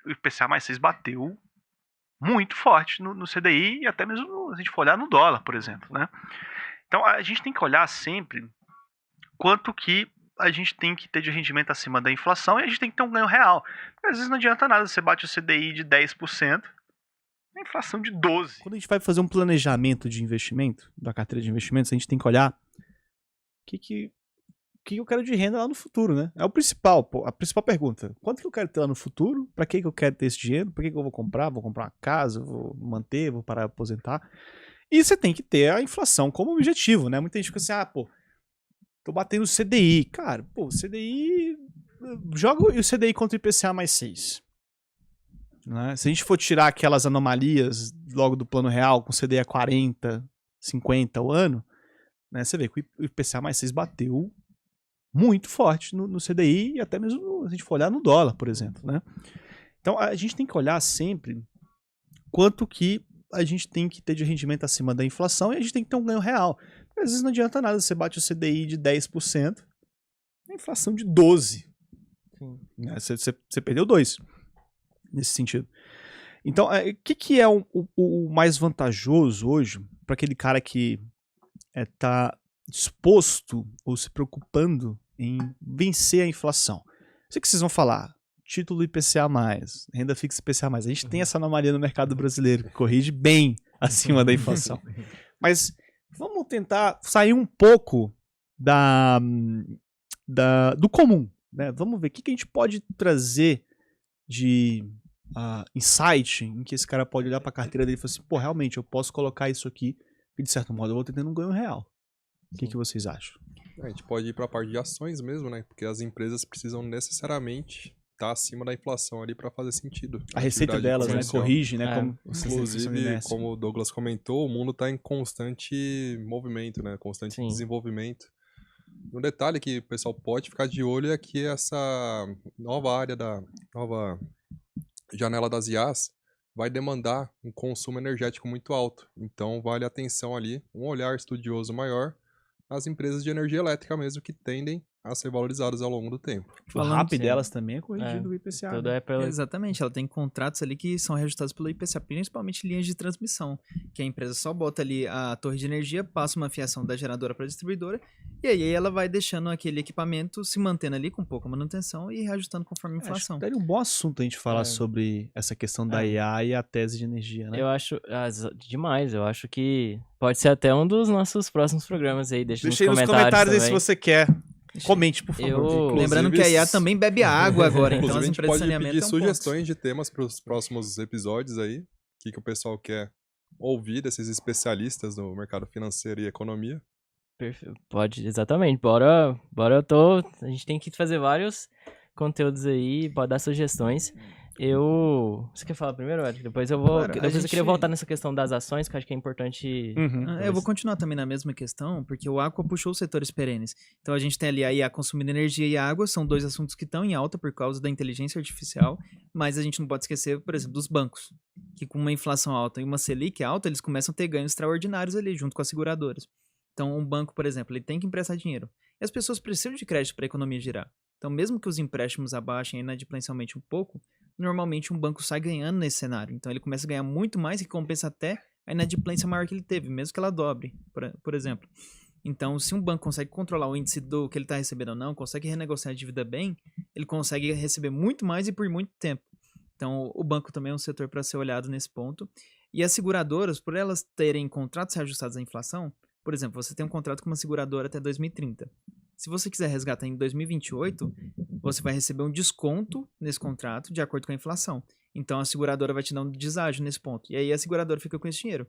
o IPCA mais 6 bateu muito forte no CDI e até mesmo se a gente for olhar no dólar, por exemplo, né? Então a gente tem que olhar sempre quanto que a gente tem que ter de rendimento acima da inflação e a gente tem que ter um ganho real. Porque às vezes não adianta nada, você bate o CDI de 10%, a inflação de 12%. Quando a gente vai fazer um planejamento de investimento, da carteira de investimentos, a gente tem que olhar o que eu quero de renda lá no futuro, né? É o principal, a principal pergunta. Quanto que eu quero ter lá no futuro? Pra que eu quero ter esse dinheiro? Pra que eu vou comprar? Vou comprar uma casa? Vou manter? Vou parar de aposentar? E você tem que ter a inflação como objetivo, né? Muita gente fica assim, tô batendo o CDI. Cara, o CDI... Joga o CDI contra o IPCA mais 6. Né? Se a gente for tirar aquelas anomalias logo do plano real, com CDI a 40, 50 ao ano, né? Você vê que o IPCA mais 6 bateu muito forte no CDI e até mesmo se a gente for olhar no dólar, por exemplo, né? Então a gente tem que olhar sempre quanto que a gente tem que ter de rendimento acima da inflação e a gente tem que ter um ganho real. Porque às vezes não adianta nada, você bate o CDI de 10%, a inflação de 12%. Né? Você perdeu 2% nesse sentido. Então, o que é o mais vantajoso hoje para aquele cara que está disposto ou se preocupando em vencer a inflação? Sei que vocês vão falar, título IPCA+, renda fixa IPCA+. A gente tem essa anomalia no mercado brasileiro, que corrige bem acima da inflação. Mas vamos tentar sair um pouco do comum, né? Vamos ver o que a gente pode trazer de insight em que esse cara pode olhar para a carteira dele e falar assim, realmente, eu posso colocar isso aqui e de certo modo eu vou ter um ganho real. O que vocês acham? A gente pode ir para a parte de ações mesmo, né? Porque as empresas precisam necessariamente estar acima da inflação ali para fazer sentido. A receita delas, né? Corrige, né? Como inclusive, como o Douglas comentou, o mundo está em constante movimento, né? Constante desenvolvimento. Um detalhe que o pessoal pode ficar de olho é que essa nova área da nova janela das IAs vai demandar um consumo energético muito alto. Então, vale atenção ali, um olhar estudioso maior às empresas de energia elétrica mesmo, que tendem a ser valorizadas ao longo do tempo. O RAP delas também é corrigido do IPCA. Tudo né? é pela... Exatamente, ela tem contratos ali que são reajustados pelo IPCA, principalmente linhas de transmissão, que a empresa só bota ali a torre de energia, passa uma fiação da geradora para a distribuidora, e aí ela vai deixando aquele equipamento se mantendo ali com pouca manutenção e reajustando conforme a inflação. Daria um bom assunto a gente falar sobre essa questão da IA e a tese de energia, né? Eu acho demais, eu acho que pode ser até um dos nossos próximos programas aí, deixa nos comentários aí se você quer. Comente, por favor. Lembrando que a IA também bebe água agora, então as empresas de saneamento saneamento pedir sugestões de temas para os próximos episódios aí, o que o pessoal quer ouvir desses especialistas no mercado financeiro e economia. Perfeito. Pode, exatamente. Bora, a gente tem que fazer vários conteúdos aí, pode dar sugestões. Você quer falar primeiro, Eric? Depois eu vou. Depois eu queria voltar nessa questão das ações, que eu acho que é importante. Eu vou continuar também na mesma questão, porque o Aqua puxou os setores perenes. Então a gente tem ali a IA consumindo energia e água, são dois assuntos que estão em alta por causa da inteligência artificial, mas a gente não pode esquecer, por exemplo, dos bancos, que com uma inflação alta e uma Selic alta, eles começam a ter ganhos extraordinários ali, junto com as seguradoras. Então um banco, por exemplo, ele tem que emprestar dinheiro. E as pessoas precisam de crédito para a economia girar. Então mesmo que os empréstimos abaixem inadimplêncialmente um pouco, normalmente um banco sai ganhando nesse cenário. Então ele começa a ganhar muito mais e compensa até a inadimplência maior que ele teve, mesmo que ela dobre, por exemplo. Então, se um banco consegue controlar o índice do que ele está recebendo ou não, consegue renegociar a dívida bem, ele consegue receber muito mais e por muito tempo. Então, o banco também é um setor para ser olhado nesse ponto. E as seguradoras, por elas terem contratos reajustados à inflação, por exemplo, você tem um contrato com uma seguradora até 2030. Se você quiser resgatar em 2028, você vai receber um desconto nesse contrato de acordo com a inflação. Então a seguradora vai te dar um deságio nesse ponto. E aí a seguradora fica com esse dinheiro.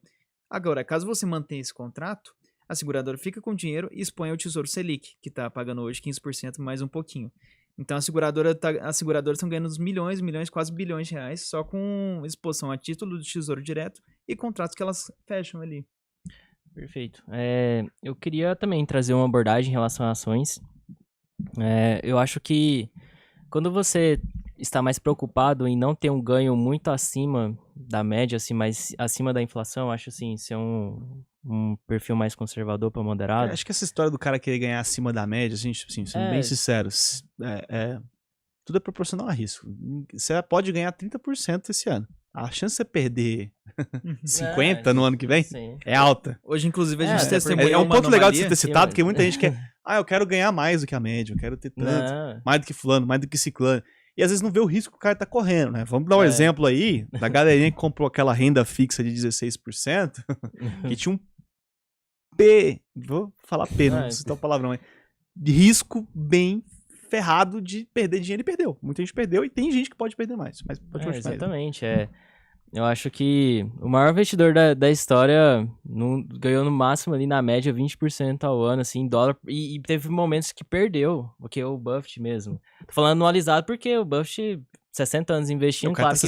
Agora, caso você mantenha esse contrato, a seguradora fica com o dinheiro e expõe ao Tesouro Selic, que está pagando hoje 15% mais um pouquinho. Então as seguradoras estão ganhando milhões, quase bilhões de reais, só com exposição a título do Tesouro Direto e contratos que elas fecham ali. Perfeito. Eu queria também trazer uma abordagem em relação a ações. Eu acho que quando você está mais preocupado em não ter um ganho muito acima da média, assim, mais acima da inflação, acho assim, ser um perfil mais conservador para moderado. Acho que essa história do cara querer ganhar acima da média, assim, sendo bem sinceros, tudo é proporcional a risco. Você pode ganhar 30% esse ano. A chance de você perder 50 no ano que vem é alta. Hoje, inclusive, a gente testemunha É um ponto legal de você ter citado, Eu- porque muita gente quer... eu quero ganhar mais do que a média, eu quero ter tanto, Não. mais do que fulano, mais do que ciclano. E às vezes não vê o risco que o cara tá correndo, né? Vamos dar um exemplo aí da galerinha que comprou aquela renda fixa de 16%, que tinha um P, vou falar P, não sei o palavrão aí, de risco bem ferrado de perder dinheiro e perdeu. Muita gente perdeu e tem gente que pode perder mais. Mas pode continuar aí. Exatamente, eu acho que o maior investidor da história ganhou no máximo ali na média 20% ao ano, assim, em dólar, e teve momentos que perdeu, porque o Buffett mesmo. Tô falando anualizado porque o Buffett, 60 anos investindo, claro que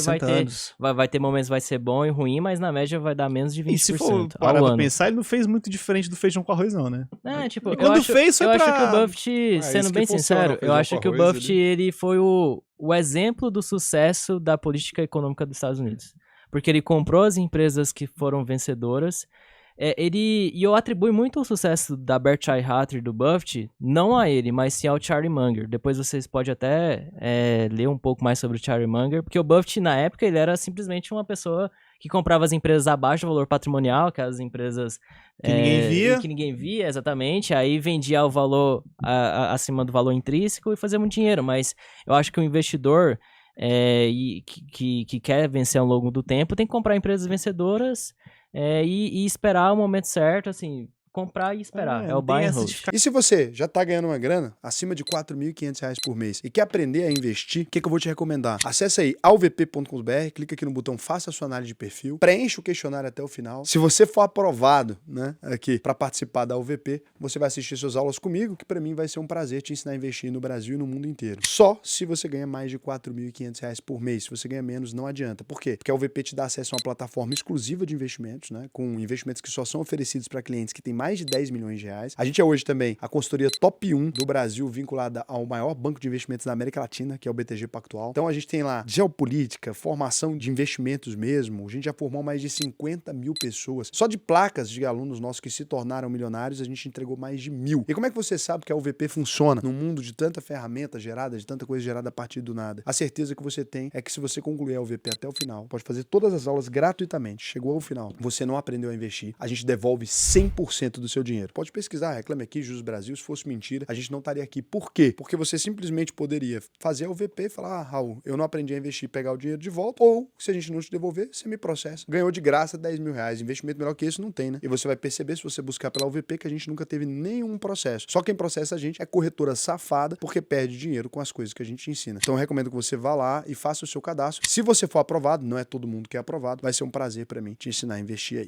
vai ter momentos que vai ser bom e ruim, mas na média vai dar menos de 20% e se for parar pra pensar, ele não fez muito diferente do feijão com arroz não, né? Tipo, e quando fez, foi eu pra... acho que o Buffett, sendo bem sincero, eu acho que o Buffett, ele foi o exemplo do sucesso da política econômica dos Estados Unidos. Porque ele comprou as empresas que foram vencedoras. E eu atribuo muito o sucesso da Berkshire Hathaway do Buffett, não a ele, mas sim ao Charlie Munger. Depois vocês podem até ler um pouco mais sobre o Charlie Munger, porque o Buffett, na época, ele era simplesmente uma pessoa que comprava as empresas abaixo do valor patrimonial, que as empresas... Que ninguém via. Que ninguém via, exatamente. Aí vendia o valor acima do valor intrínseco e fazia muito dinheiro. Mas eu acho que o investidor... que quer vencer ao longo do tempo, tem que comprar empresas vencedoras e esperar o momento certo, assim, comprar e esperar. É o buy and hold. E se você já tá ganhando uma grana acima de R$4.500 por mês e quer aprender a investir, o que eu vou te recomendar? Acesse aí alvp.com.br, clica aqui no botão faça a sua análise de perfil, preenche o questionário até o final. Se você for aprovado, né, aqui para participar da UVP, você vai assistir suas aulas comigo, que para mim vai ser um prazer te ensinar a investir no Brasil e no mundo inteiro. Só se você ganha mais de R$4.500 por mês. Se você ganha menos, não adianta. Por quê? Porque a UVP te dá acesso a uma plataforma exclusiva de investimentos, né, com investimentos que só são oferecidos para clientes que têm mais de 10 milhões de reais. A gente é hoje também a consultoria top 1 do Brasil, vinculada ao maior banco de investimentos da América Latina, que é o BTG Pactual. Então a gente tem lá geopolítica, formação de investimentos mesmo. A gente já formou mais de 50 mil pessoas. Só de placas de alunos nossos que se tornaram milionários, a gente entregou mais de 1.000. E como é que você sabe que a UVP funciona num mundo de tanta ferramenta gerada, de tanta coisa gerada a partir do nada? A certeza que você tem é que se você concluir a UVP até o final, pode fazer todas as aulas gratuitamente. Chegou ao final, você não aprendeu a investir, a gente devolve 100% do seu dinheiro. Pode pesquisar, Reclame Aqui, Jus Brasil, se fosse mentira, a gente não estaria aqui. Por quê? Porque você simplesmente poderia fazer a UVP e falar, Raul, eu não aprendi a investir e pegar o dinheiro de volta, ou, se a gente não te devolver, você me processa. Ganhou de graça 10 mil reais. Investimento melhor que esse não tem, né? E você vai perceber, se você buscar pela UVP, que a gente nunca teve nenhum processo. Só quem processa a gente é corretora safada, porque perde dinheiro com as coisas que a gente ensina. Então eu recomendo que você vá lá e faça o seu cadastro. Se você for aprovado, não é todo mundo que é aprovado, vai ser um prazer para mim te ensinar a investir aí.